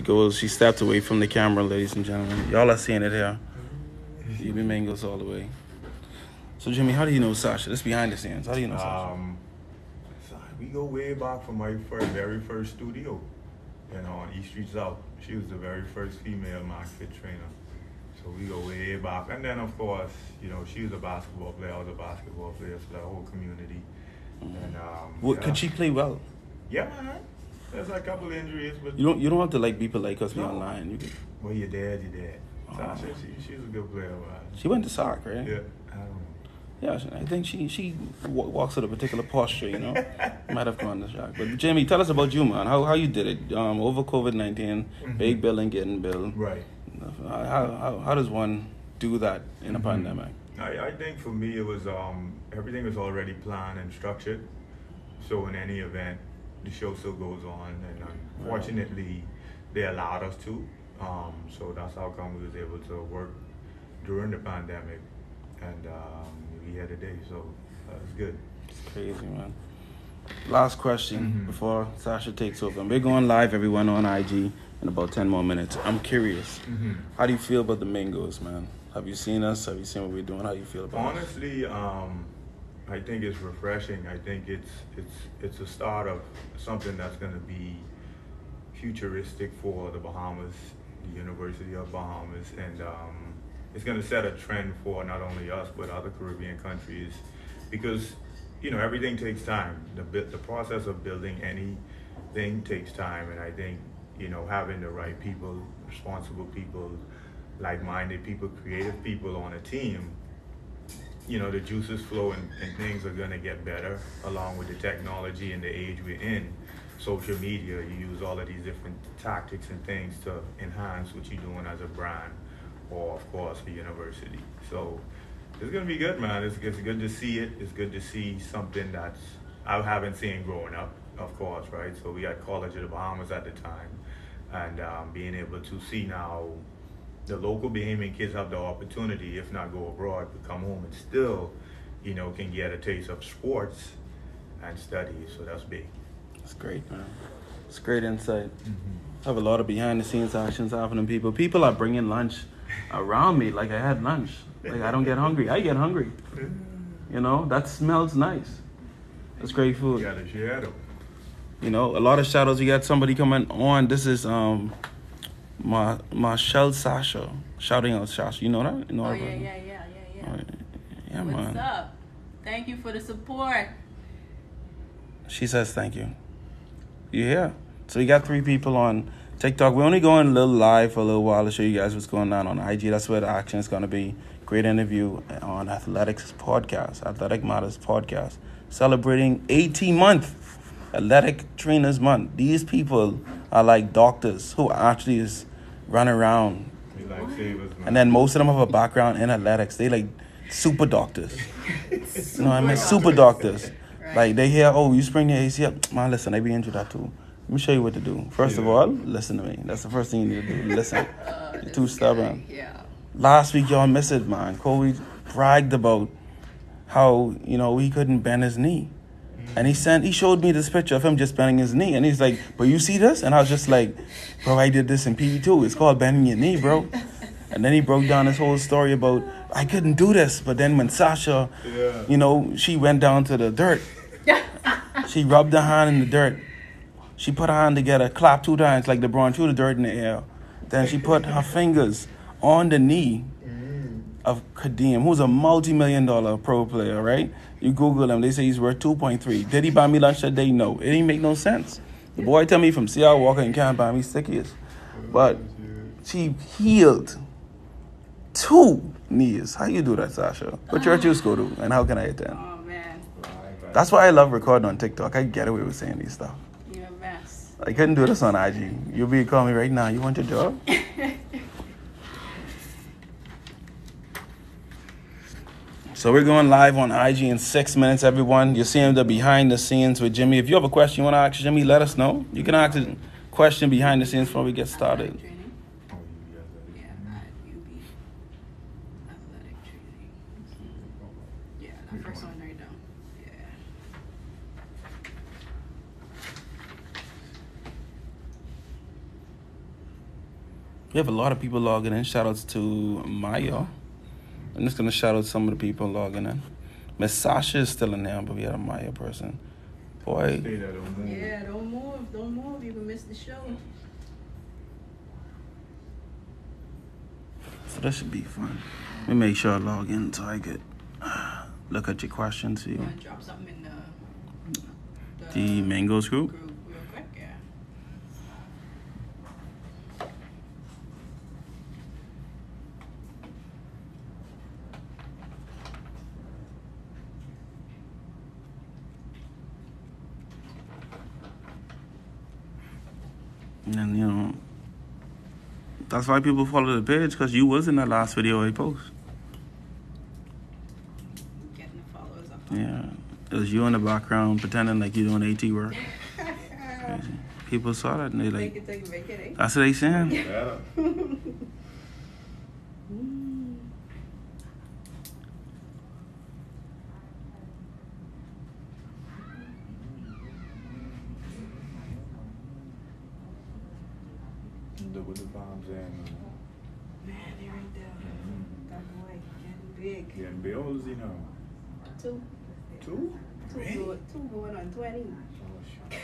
She stepped away from the camera, ladies and gentlemen. Y'all are seeing it here. Even Mangles all the way. So, Jimmy, how do you know Sasha? This behind the scenes. How do you know Sasha? We go way back from my very first studio, on East Street South. She was the very first female MaxFit trainer. So we go way back. And then, of course, she was a basketball player. I was a basketball player for the whole community. And Could she play well? Yeah, man. There's a couple of injuries, but you don't have to like people like us be online. Well, you're dead. Sasha, she was a good player, man. She went to soccer, right? Yeah, I don't know. Yeah, I think she walks with a particular posture, Might have gone to shock. But Jimmy, tell us about you, man. How you did it over COVID-19, big building getting built. Right. How does one do that in a pandemic? I think for me it was everything was already planned and structured. So in any event, the show still goes on, and unfortunately, they allowed us to. So that's how come we was able to work during the pandemic, and we had a day. So that's good. It's crazy, man. Last question before Sasha takes over. And we're going live, everyone, on IG in about 10 more minutes. I'm curious. How do you feel about the Mingos, man? Have you seen us? Have you seen what we're doing? How do you feel about it? Honestly, I think it's refreshing. I think it's a start of something that's going to be futuristic for the Bahamas, the University of Bahamas, and it's going to set a trend for not only us but other Caribbean countries, because everything takes time. The process of building anything takes time, and I think having the right people, responsible people, like-minded people, creative people on a team, the juices flow and things are going to get better along with the technology and the age we're in. Social media, you use all of these different tactics and things to enhance what you're doing as a brand or, of course, a university. So it's going to be good, man. It's good to see it. It's good to see something that I haven't seen growing up, of course, right? So we had College of the Bahamas at the time, and being able to see now the local Bahamian kids have the opportunity, if not go abroad, to come home and still, can get a taste of sports and study. So that's big. That's great, man. It's great insight. I have a lot of behind-the-scenes actions happening. People are bringing lunch around me like I had lunch. Like I don't get hungry. I get hungry. That smells nice. That's great food. You gotta share them. A lot of shout-outs. We got somebody coming on. This is Marshall Sasha shouting out Sasha. You know that? Yeah. Yeah, What's man. up? Thank you for the support. She says thank you. You hear? So we got 3 people on TikTok. We're only going a little live for a little while to show you guys what's going on IG. That's where the action is going to be. Great interview on Athletics Podcast, Athletic Matters Podcast, celebrating 18 month Athletic Trainers Month. These people are like doctors who actually is run around. And then most of them have a background in athletics. They like super doctors. Super doctors. Right. Like they hear, oh, you sprained your ACL. Man, listen, I be into that too. Let me show you what to do. First of all, listen to me. That's the first thing you need to do. Listen. You're too stubborn. Yeah. Last week, y'all missed it, man. Kobe bragged about how, he couldn't bend his knee. And he showed me this picture of him just bending his knee. And he's like, but you see this? And I was just like, bro, I did this in PE2. It's called bending your knee, bro. And then he broke down his whole story about, I couldn't do this. But then when Sasha, she went down to the dirt. She rubbed her hand in the dirt. She put her hand together, clapped 2 times like LeBron, threw the dirt in the air. Then she put her fingers on the knee of Kadeem, who's a multi-million-dollar pro player, right? You Google him, they say he's worth 2.3. Did he buy me lunch that day? No. It didn't make no sense. The boy tell me from Seattle Walker and can't buy me stickies. But she healed 2 knees. How you do that, Sasha? What church you go to, and how can I attend? Oh, man. That's why I love recording on TikTok. I get away with saying these stuff. You're a mess. I couldn't do this on IG. You'll be calling me right now. You want your job? So we're going live on IG in 6 minutes, everyone. You're seeing the behind the scenes with Jimmy. If you have a question you want to ask Jimmy, let us know. You can ask a question behind the scenes before we get started. First one right now. Yeah. We have a lot of people logging in. Shout outs to Maya. I'm just gonna shout out some of the people logging in. Miss Sasha is still in there, but we had a Maya person. Boy, Stay there, don't move. Yeah, don't move. Don't move. You can miss the show. so that should be fun. Let me make sure I log in so I could look at your questions You here. want to drop something in The Mangoes group. group real quick? Yeah. And you know, that's why people follow the page, because you was in the last video I post. Getting the followers up. Yeah, it was you in the background pretending like you doing AT work. Crazy. People saw that and they Make like, it, make it, eh? that's what they saying. Yeah. Look what the bombs in. Man, they right there. That boy getting big. Getting big. How old is he now? Two. 2? Two going on 20. Oh, shit.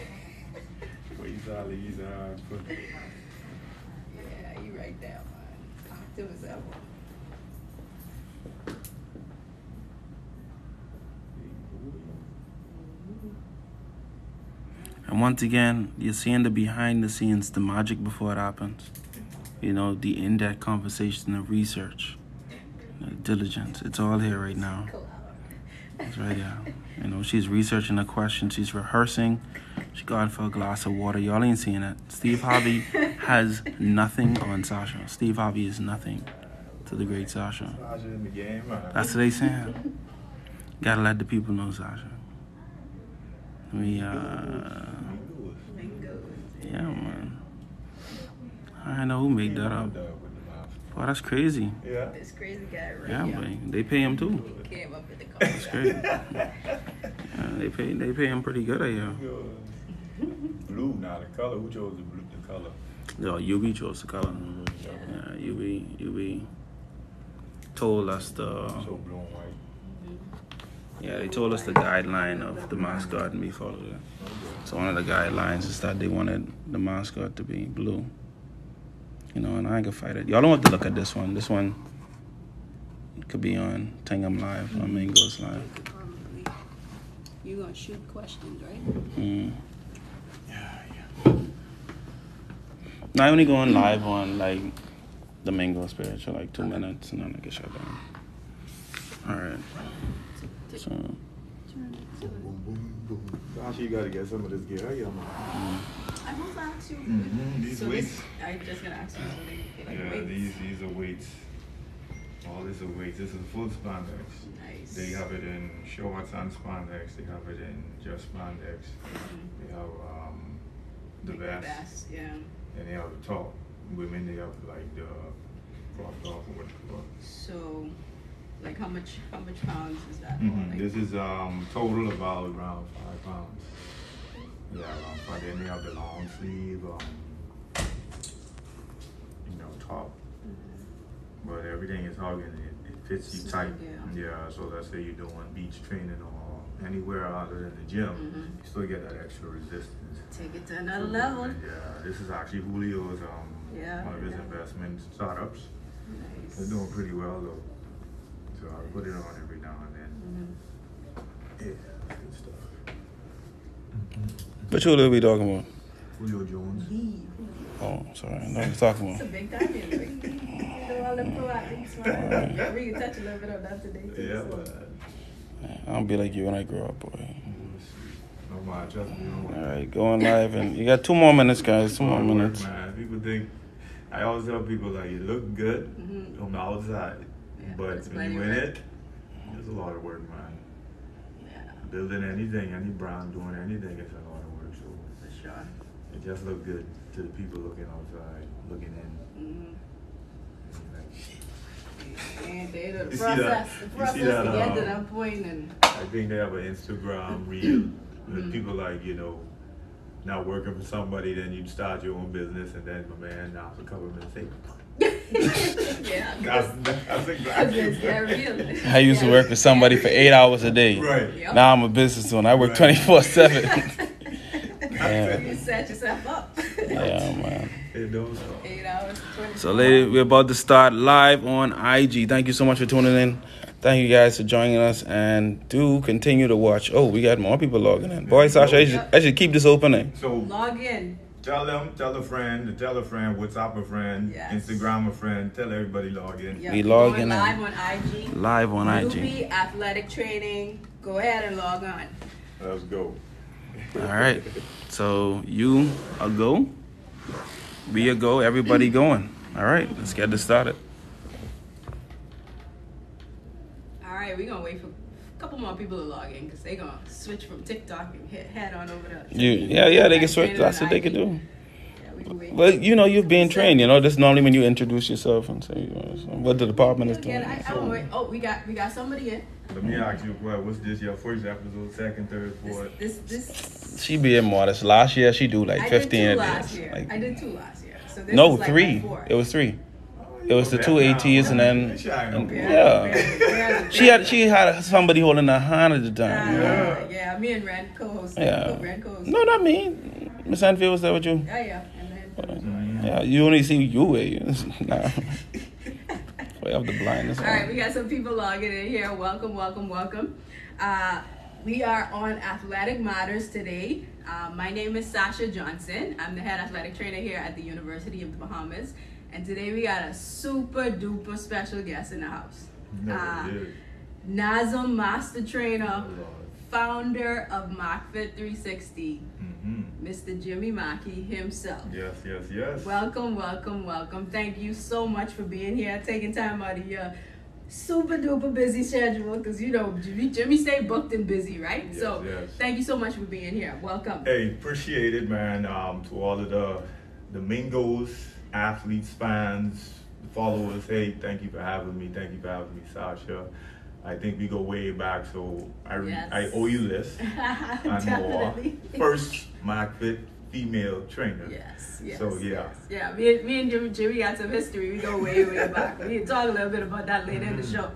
Well, he's Yeah, you right there, man. Active as ever. And once again, you're seeing the behind the scenes, the magic before it happens. You know, the in-depth conversation, the research, the diligence. It's all here right now. It's right here. You know, she's researching the question. She's rehearsing. She got for a glass of water. Y'all ain't seeing it. Steve Harvey has nothing on Sasha. Steve Harvey is nothing to the great Sasha. Sasha in the game, man. That's what they saying. Gotta let the people know, Sasha. We, Mangoes. yeah, man. I know who made that up. Wow, that's crazy. Yeah. This crazy guy right Yeah, here. boy. They pay him too. Came up with the That's concept. great. Yeah, they pay him pretty good, yeah. Blue, now the color. Who chose the color? Yo, UB chose the color. Yeah, UB told us the. So blue and white. Yeah, they told us the guideline of the mascot, and we followed it. So one of the guidelines is that they wanted the mascot to be blue. You know, and I ain't gonna fight it. Y'all don't have to look at this one. This one could be on Tangam Live, on Mangoes Live. You gonna shoot questions, right? Mm. No, I only going live on like the Mango Spirit for like 2 minutes, and then I get shut down. All right. So. Sasha, you gotta get some of this gear. Yeah, man. I was gonna ask you. These So weights. I just gonna ask you something. Like Yeah, weights. these are weights. All this are weights. This is full spandex. Nice. They have it in shorts and spandex. They have it in just spandex. They have the Like vest, yeah. and they have the top. Women, they have like the crop top or whatever. So, like how much pounds is that? Like, This is total about around 5 pounds. Yeah, around 5. Then they have the long sleeve, top. But everything is hugging. It fits you tight. Yeah. So let's say you're doing beach training or anywhere other than the gym, you still get that extra resistance. Take it to another level. Yeah, this is actually Julio's one of his investment startups. Nice. They're doing pretty well though. So I put it on every now and then. Yeah, good stuff. What you will be talking about? Julio Jones. Oh, sorry. I know what you're talking It's a about. big time in you know all the pro athletes, man. Yeah, we can touch a little bit on that today too. Yeah, so. but I don't be like you when I grow up, boy. no mind, trust me. All right, going live, and you got 2 more minutes, guys. 2 more Hard work, minutes. man. People think, I always tell people like you look good on the outside, Yeah, but it's when you plenty in work. it, there's a lot of work, man. Yeah, Building anything, any brand, doing anything is a lot of work. So for sure. it just look good to the people looking outside, looking in. And they the You see process, that- the you see process that, to get to that point, and I think they have an Instagram reel with people like, not working for somebody, then you'd start your own business, and then my man now for a couple of minutes say, Yeah. that's exactly It's that real. I used to work for somebody for 8 hours a day. right. Yep. Now I'm a business owner. I work Right. 24/7. You set yourself up. Yeah, man. It don't stop. 8 hours, 20. So, ladies, we're about to start live on IG. Thank you so much for tuning in. Thank you guys for joining us, and do continue to watch. Oh, we got more people logging in. Boy, Sasha, I should keep this opening. So Log in. tell a friend, WhatsApp a friend, Yes. Instagram a friend, tell everybody log in. Yeah, We we're log going in live and- on IG. Live on IG. Newbie Athletic Training. Go ahead and log on. Let's go. All right. So you a go, be a go, everybody going. All right, let's get this started. All right, we're going to wait for a couple more people to log in because they're going to switch from TikTok and head on over to Yeah, they can switch. That's what they can do. Yeah, we can wait. Well, you're being trained. This is normally when you introduce yourself and say what the department is doing. Again, I won't wait. Oh, we got somebody in. Let me ask you, what's this your first episode, second, third, fourth? This She being modest. Last year she do like I 15 did a two day. last year. Like, I did 2 last year. So this no, is like 3. my 4th. It was 3. It was the 2 ATs and then Yeah. she had somebody holding her hand at the time. Yeah, me and Ren co-hosted. Yeah. Ren co-hosted. No, not me. Miss Anfield was there with you. Yeah. And then, Yeah, you only see you way. Nah. Way up the blindness. all right, we got some people logging in here. Welcome. We are on Athletic Matters today. My name is Sasha Johnson. I'm the head athletic trainer here at the University of the Bahamas. And today we got a super duper special guest in the house. Nazem Master Trainer, founder of MachFit 360, Mr. Jimmy Mackey himself. Yes. Welcome. Thank you so much for being here, taking time out of your super duper busy schedule, because Jimmy stay booked and busy, right? Yes, so yes. Thank you so much for being here. Welcome. Hey, appreciate it, man. To all of the Mingos, athletes, fans, followers, hey, thank you for having me. Thank you for having me, Sasha. I think we go way back, so Yes. I owe you this and more. Definitely. First MachFit female trainer. Yes. So, yeah. yes. Yeah. Me and Jimmy got some history. We go way back. We can talk a little bit about that later in the show.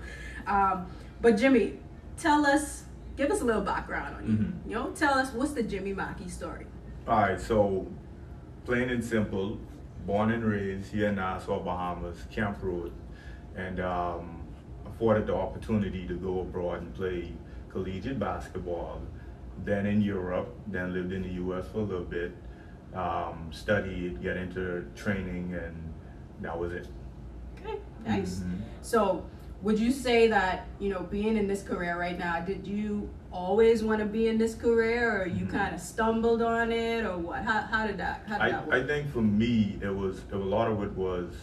But Jimmy, give us a little background on you. Tell us, what's the Jimmy Mackey story? All right, so plain and simple, born and raised here in Nassau, Bahamas, Camp Road, and afforded the opportunity to go abroad and play collegiate basketball, then in Europe, then lived in the US for a little bit, studied, get into training, and that was it. Okay, nice. So would you say that, being in this career right now, did you always want to be in this career, or you kind of stumbled on it, or what? How did that work? I think for me, a lot of it was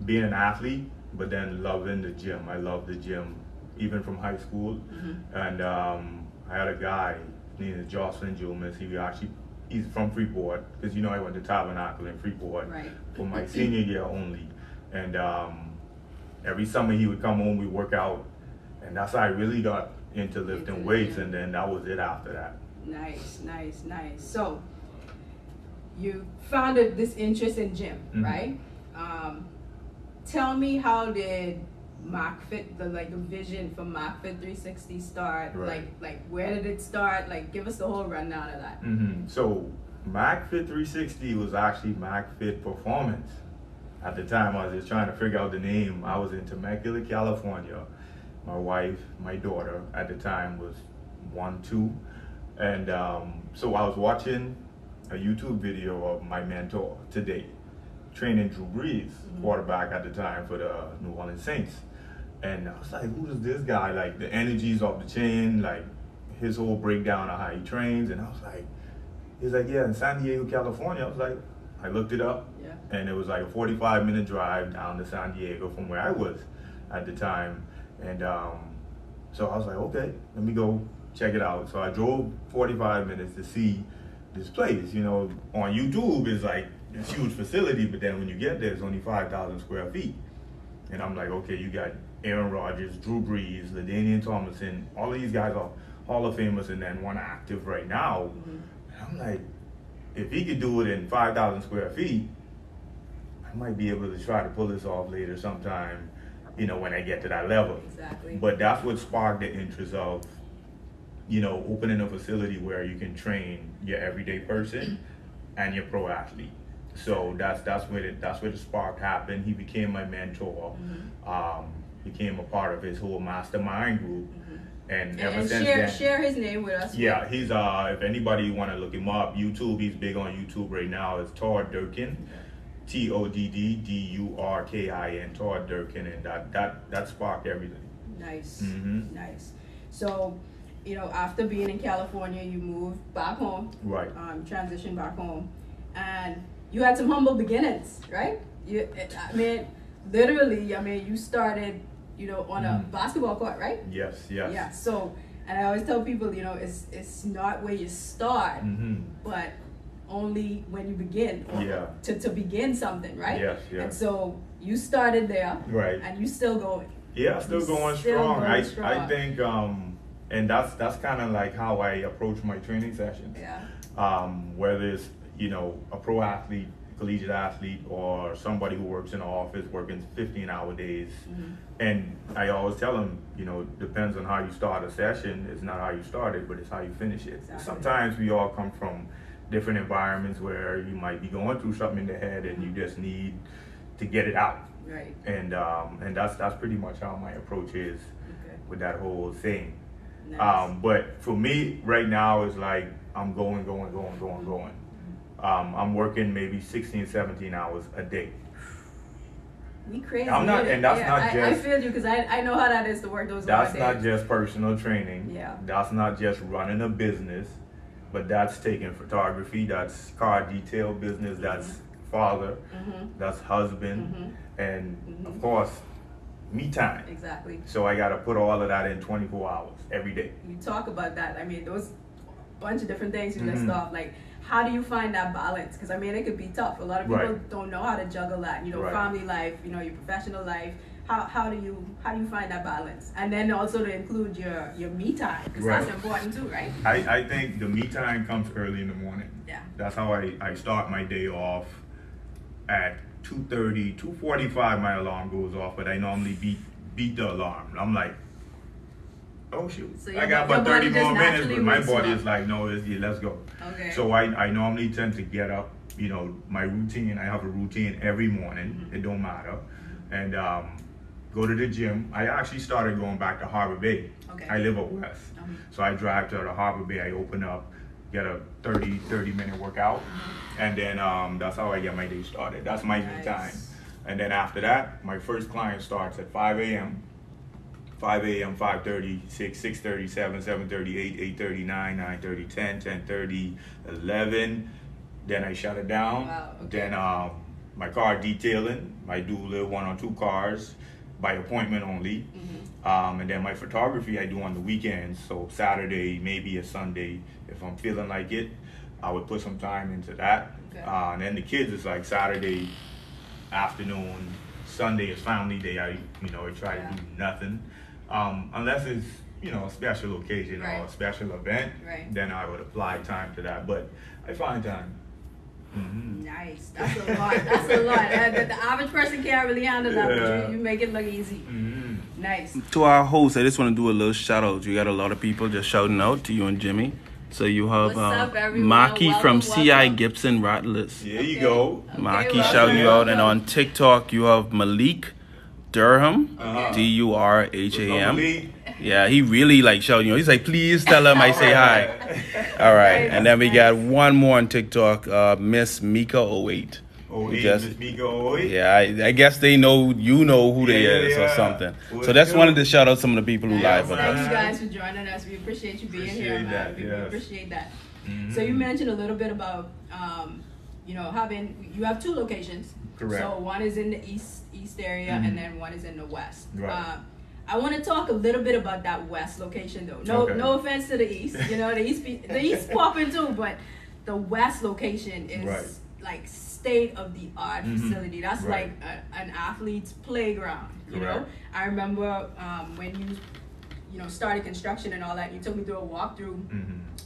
being an athlete, but then loving the gym. I loved the gym, even from high school. And I had a guy named Jocelyn Jumas. He's from Freeport, because I went to Tabernacle in Freeport for my senior year only. And every summer he would come home, we work out, and that's how I really got into lifting weights, and then that was it after that. Nice. So you found this interest in gym, right? Tell me, how did MachFit, the vision for MachFit 360 start? Right. Like where did it start? Like, give us the whole rundown of that. So MachFit 360 was actually MachFit Performance. At the time, I was just trying to figure out the name. I was in Temecula, California. My wife, my daughter at the time was 1, 2. And so I was watching a YouTube video of my mentor today, training Drew Brees, quarterback at the time for the New Orleans Saints. And I was like, who is this guy? Like, the energy's off the chain, like his whole breakdown of how he trains. And I was like, he's like, yeah, in San Diego, California. I was like, I looked it up, and it was like a 45-minute drive down to San Diego from where I was at the time. And so I was like, okay, let me go check it out. So I drove 45 minutes to see this place. On YouTube, it's like this huge facility, but then when you get there, it's only 5,000 square feet. And I'm like, okay, you got Aaron Rodgers, Drew Brees, LaDainian Tomlinson, all of these guys are Hall of Famers, and then one active right now. And I'm like, if he could do it in 5,000 square feet, I might be able to try to pull this off later sometime, when I get to that level. Exactly. But that's what sparked the interest of, opening a facility where you can train your everyday person and your pro athlete. So that's where the spark happened. He became my mentor. Became a part of his whole mastermind group. And ever since then, share his name with us. Yeah, he's if anybody want to look him up, YouTube, he's big on YouTube right now. It's Todd Durkin, TODDDURKIN, Todd Durkin, and that sparked everything. Nice, nice. So, after being in California, you moved back home. Right. Transitioned back home, and you had some humble beginnings, right? Literally, you started, on a basketball court, right? Yes. Yeah. So, and I always tell people, it's not where you start, but only when you begin, or to begin something, right? Yes. And so you started there, right? And you still going. Yeah, still going strong. I think, and that's kind of like how I approach my training sessions. Yeah. Whether it's a pro athlete, collegiate athlete, or somebody who works in an office working 15-hour days. And I always tell them, depends on how you start a session. It's not how you start it, but it's how you finish it. Exactly. Sometimes we all come from different environments where you might be going through something in the head and you just need to get it out. Right. And that's pretty much how my approach is with that whole thing. Nice. But for me right now, it's like I'm going. I'm working maybe 16, 17 hours a day. We crazy. I'm not, and that's not just. I feel you because I know how that is to work those. That's not just personal training. Yeah. That's not just running a business, but that's taking photography. That's car detail business. That's father. That's husband, and of course, me time. Exactly. So I got to put all of that in 24 hours every day. You talk about that. Those bunch of different things you list off. Like, how do you find that balance? Because it could be tough. A lot of people don't know how to juggle that. Family life. Your professional life. How do you find that balance? And then also to include your me time, because that's important too, right? I think the me time comes early in the morning. Yeah. That's how I start my day off. At 2:30, 2:45 my alarm goes off, but I normally beat the alarm. I'm like, oh shoot, so I got about 30 more minutes, but my body is like, no, let's go. Okay. So I normally tend to get up, my routine, I have a routine every morning, it don't matter, and go to the gym. I actually started going back to Harbor Bay. Okay. I live up west, so I drive to the Harbor Bay, I open up, get a 30-minute workout, and then that's how I get my day started. That's my me time. And then after that, my first client starts at 5 a.m., 5:30, 6, 6:30, 7, 7:30, 8, 8:30, 9, 9:30, 10, 10:30, 11. Then I shut it down. Wow, okay. Then my car detailing. I do little 1 or 2 cars by appointment only. And then my photography I do on the weekends. So Saturday, maybe a Sunday, if I'm feeling like it, I would put some time into that. Okay. And then the kids is like Saturday afternoon, Sunday is family day. I try to do nothing. Unless it's, a special occasion or a special event, then I would apply time to that. But I find time. Nice. That's a lot. That's a lot. The average person can't really handle that, but you make it look easy. Nice. To our host, I just want to do a little shout out. You got a lot of people just shouting out to you and Jimmy. So you have Maki from CI Gibson Rattlers. There you go. Maki shouting you out. And on TikTok, you have Malik Durham, Durham. Yeah, he really shouting you. He's like, please tell him I say hi. All right. And then we got one more on TikTok, Miss Mika 08. Miss Mika 08? Yeah, I guess they know who they is or something. So that's wanted to shout out some of the people who live with us. Thank you guys for joining us. We appreciate you being here, man. We appreciate that. So you mentioned a little bit about you have 2 locations. Correct. So one is in the east area and then one is in the west. Right. I want to talk a little bit about that west location though. No offense to the east. The east popping too, but the west location is like state of the art facility. That's like an athlete's playground. You know. I remember when you started construction and all that. You took me through a walkthrough.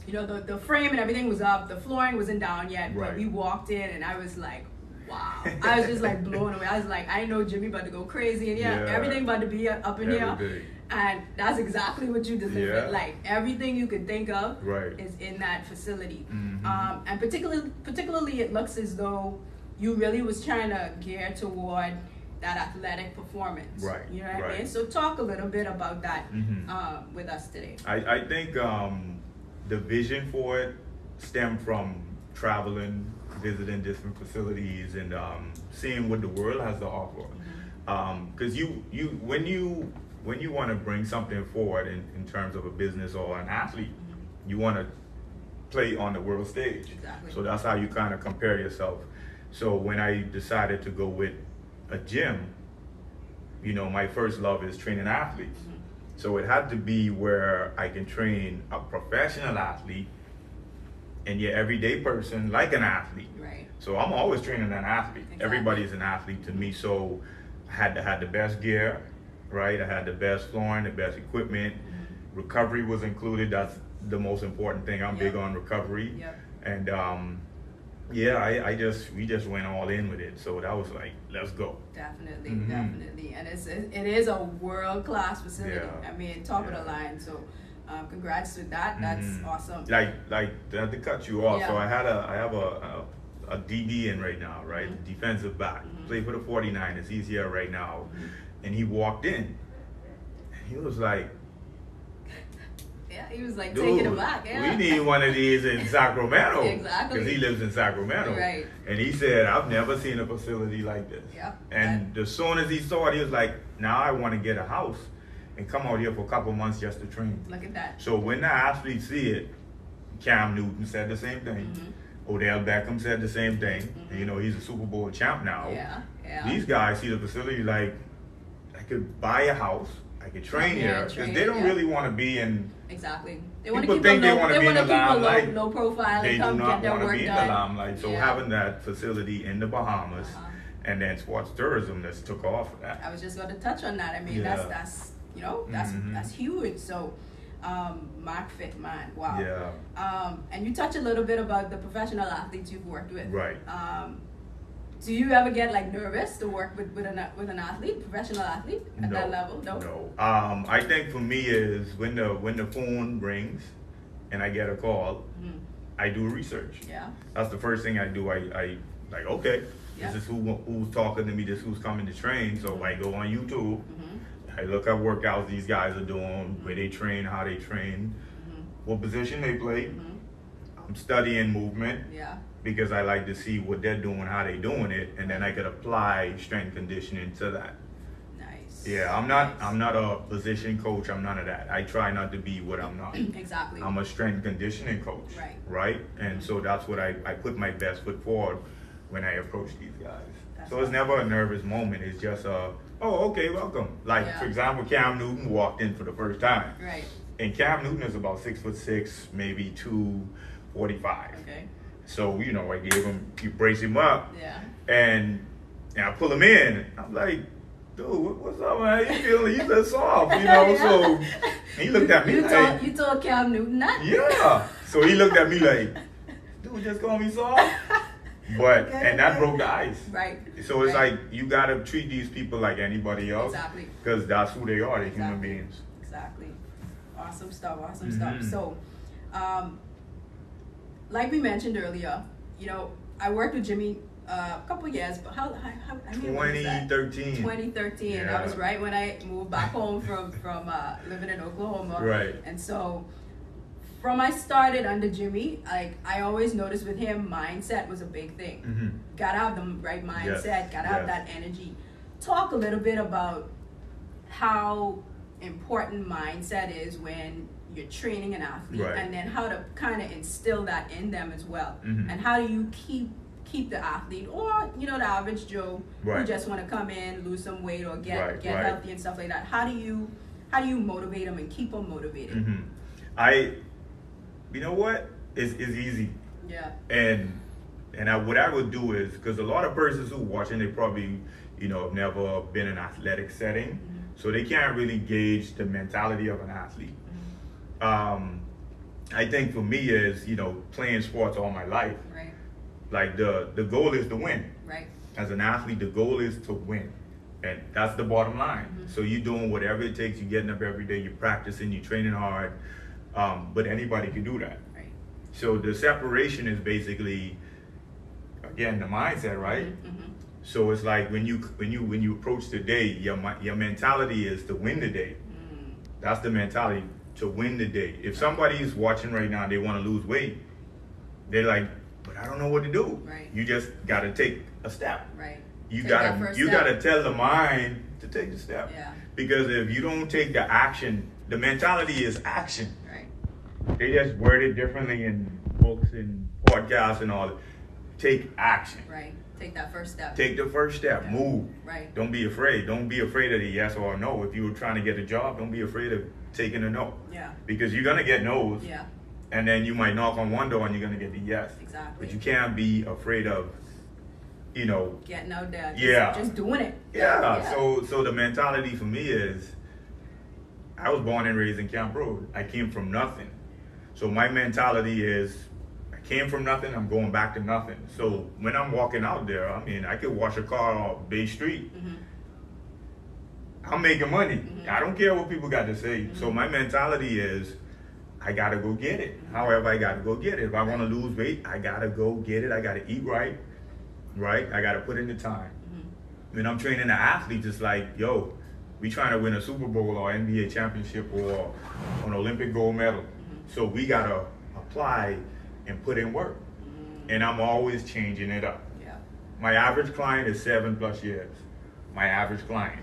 You know, the frame and everything was up. The flooring wasn't down yet, but we walked in and I was like, wow. I was just like blown away. I was like, I know Jimmy about to go crazy and everything about to be up in here. And that's exactly what you delivered. Like everything you could think of is in that facility. And particularly it looks as though you really was trying to gear toward that athletic performance. You know what I mean? So talk a little bit about that with us today. I think the vision for it stemmed from traveling, visiting different facilities, and seeing what the world has to offer. Because when you want to bring something forward in terms of a business or an athlete, you want to play on the world stage. So that's how you kind of compare yourself. So when I decided to go with a gym, you know, my first love is training athletes. So it had to be where I can train a professional athlete and your everyday person like an athlete. So I'm always training an athlete. Everybody's an athlete to me. So I had to have the best gear, right? I had the best flooring, the best equipment. Recovery was included. That's the most important thing. I'm big on recovery. And we just went all in with it. So that was like, let's go. Definitely. And it is a world-class facility. I mean, top of the line. So congrats with that. That's awesome. Like to cut you off. So I have a DB in right now, right? Defensive back. Played for the 49ers. He's here right now. And he walked in and he was like, he was like taken aback. We need one of these in Sacramento. Because he lives in Sacramento. And he said, I've never seen a facility like this. And as soon as he saw it, he was like, now I want to get a house and come out here for a couple months just to train. Look at that. So when the athletes see it, Cam Newton said the same thing. Odell Beckham said the same thing. You know, he's a Super Bowl champ now. These guys see the facility like, I could buy a house, I could train here, because they don't really want to be in. They want to keep a low profile. They do not want to be in the limelight. So having that facility in the Bahamas, and then sports tourism that's took off for that. I was just going to touch on that. I mean, that's that's huge. So. MarkFit, man, wow. And you touch a little bit about the professional athletes you've worked with. Do you ever get like nervous to work with an athlete, professional athlete at that level? No. I think for me is when the phone rings and I get a call, I do research. That's the first thing I do. I like, okay, this is who's talking to me. This is who's coming to train. So I go on YouTube. I look at workouts these guys are doing, where they train, how they train, what position they play. I'm studying movement because I like to see what they're doing, how they're doing it, and then I could apply strength conditioning to that. I'm not a position coach. I'm none of that. I try not to be what I'm not. I'm a strength conditioning coach, right? And so that's what I put my best foot forward when I approach these guys. So it's never a nervous moment. It's just oh, okay, welcome. Like, for example, Cam Newton walked in for the first time. And Cam Newton is about 6'6", maybe 245. So, you know, I gave him, you brace him up. And I pull him in. I'm like, dude, what's up, man? You feeling, you so soft, you know? So he looked at me like. You told Cam Newton that? So he looked at me like, dude, just call me soft. But and that broke the ice. So it's like you gotta treat these people like anybody else. Because that's who they are. They're human beings. Awesome stuff. So, like we mentioned earlier, you know, I worked with Jimmy a couple years, but how 2013. 2013. That was right when I moved back home from living in Oklahoma. And so. From I started under Jimmy, like I always noticed with him, mindset was a big thing. Gotta have the right mindset, gotta have that energy. Talk a little bit about how important mindset is when you're training an athlete, and then how to kind of instill that in them as well. And how do you keep the athlete, or you know, the average Joe who just want to come in, lose some weight, or get healthy and stuff like that. How do you motivate them and keep them motivated? You know what? It's easy. And what I would do is, because a lot of persons who watching, they probably, you know, have never been in an athletic setting. So they can't really gauge the mentality of an athlete. I think for me is, you know, playing sports all my life. Right. Like the goal is to win. Right. As an athlete, the goal is to win. And that's the bottom line. So you're doing whatever it takes, you're getting up every day, you're practicing, you're training hard. But anybody can do that. Right. So the separation is basically, again, the mindset, right? So it's like when you approach the day, your mentality is to win the day. That's the mentality, to win the day. If somebody's watching right now and they want to lose weight, they're like, but I don't know what to do. Right. You just gotta take a step. Right. You Take that gotta first you step. gotta tell the mind to take the step. Yeah. Because if you don't take the action, the mentality is action. Right. They just word it differently in books and podcasts and all that. Take action. Right. Take that first step. Take the first step. Yeah. Move. Right. Don't be afraid. Don't be afraid of the yes or no. If you were trying to get a job, don't be afraid of taking a no. Yeah. Because you're gonna get no's. Yeah. And then you might knock on one door and you're gonna get the yes. Exactly. But you can't be afraid of, you know. Getting out there. Just doing it. Yeah. So the mentality for me is, I was born and raised in Camp Road. I came from nothing. So my mentality is, I came from nothing, I'm going back to nothing. So when I'm walking out there, I mean, I could wash a car off Bay Street. I'm making money. I don't care what people got to say. So my mentality is, I gotta go get it. However, I gotta go get it. If I wanna lose weight, I gotta go get it. I gotta eat right, I gotta put in the time. When I'm training the athletes, it's like, yo, we trying to win a Super Bowl or NBA championship or an Olympic gold medal. So we gotta apply and put in work. And I'm always changing it up. Yeah. My average client is 7+ years. My average client.